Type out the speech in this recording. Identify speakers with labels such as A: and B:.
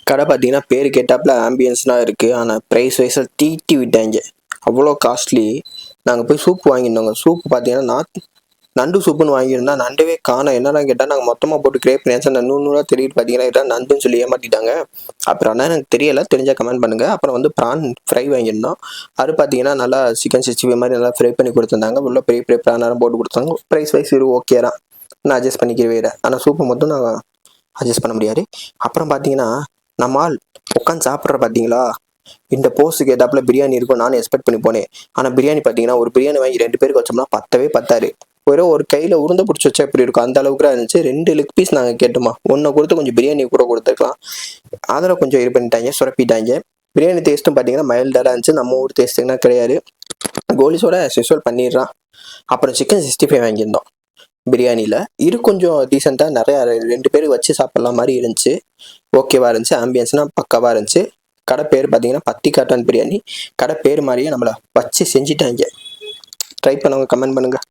A: கடை பார்த்தீங்கன்னா பேர் கேட்டாப்புல ஆம்பியன்ஸ்லாம் இருக்குது. ஆனால் ப்ரைஸ் வைஸில் தீட்டி விட்டாங்க. அவ்வளோ காஸ்ட்லி. நாங்கள் போய் சூப் வாங்கியிருந்தோங்க. சூப் பார்த்தீங்கன்னா நண்டு சூப்புன்னு வாங்கியிருந்தா நண்டவே காணோம். என்னடா கேட்டால் நாங்கள் மொத்தமாக போட்டு கிரேப் பண்ணியாச்சு. அந்த நூறுநூறுவா தெரியுது பார்த்தீங்கன்னா இதான் நண்டுன்னு சொல்லி ஏமாற்றிட்டாங்க. அப்புறம் ஆனால் எனக்கு தெரியலை, தெரிஞ்சால் கமெண்ட் பண்ணுங்கள். அப்புறம் வந்து ப்ரான் ஃப்ரை வாங்கியிருந்தோம். அது பார்த்தீங்கன்னா நல்லா சிக்கன் 65 மாதிரி நல்லா ஃப்ரை பண்ணி கொடுத்துருந்தாங்க. உள்ள பெரிய பெரிய ப்ரானெல்லாம் போட்டு கொடுத்தாங்க. ப்ரைஸ் வைஸ் இது ஓகே தான், நான் அட்ஜஸ்ட் பண்ணிக்கிறவே வேறு. ஆனால் சூப்பை மட்டும் நான் அட்ஜஸ்ட் பண்ண முடியாது. அப்புறம் பார்த்தீங்கன்னா நம்மால் உட்காந்து சாப்பிட்ற பார்த்தீங்களா, இந்த போஸ்ட்டுக்கு ஏதாப்புல பிரியாணி இருக்கும் நானும் எக்ஸ்பெக்ட் பண்ணி போனேன். ஆனால் பிரியாணி பார்த்தீங்கன்னா ஒரு பிரியாணி வாங்கி 2 பேருக்கு வச்சோம்னா பத்தவே பத்தாரு. ஒரு கையில் உருண்டை பிடிச்சி வச்சா எப்படி இருக்கும் அந்த அளவுக்கு இருந்துச்சு. 2 லெக் பீஸ் நாங்கள் கேட்டோமா, ஒன்றை கொடுத்து கொஞ்சம் பிரியாணி கூட கொடுத்துருக்கலாம். அதில் கொஞ்சம் இது பண்ணிட்டாங்க, சுரப்பிட்டாங்க. பிரியாணி டேஸ்ட்டும் பார்த்தீங்கன்னா மைல்டாக இருந்துச்சு. நம்ம ஊர் டேஸ்ட்டுங்கன்னா கிடையாது. கோலிஸோட சிசுவல் பண்ணிடுறான். அப்புறம் சிக்கன் 65 வாங்கியிருந்தோம். பிரியாணியில் இது கொஞ்சம் டீசெண்டாக நிறையா 2 பேர் வச்சு சாப்பிட்லாம் மாதிரி இருந்துச்சு. ஓகேவா இருந்துச்சு. ஆம்பியன்ஸ்னால் பக்காவாக இருந்துச்சு. கடை பேர் பார்த்தீங்கன்னா பத்தி காட்டான் பிரியாணி. கடை பேர் மாதிரியே நம்மளை வச்சு செஞ்சுட்டாங்க. ட்ரை பண்ணவங்க கமெண்ட் பண்ணுங்கள்.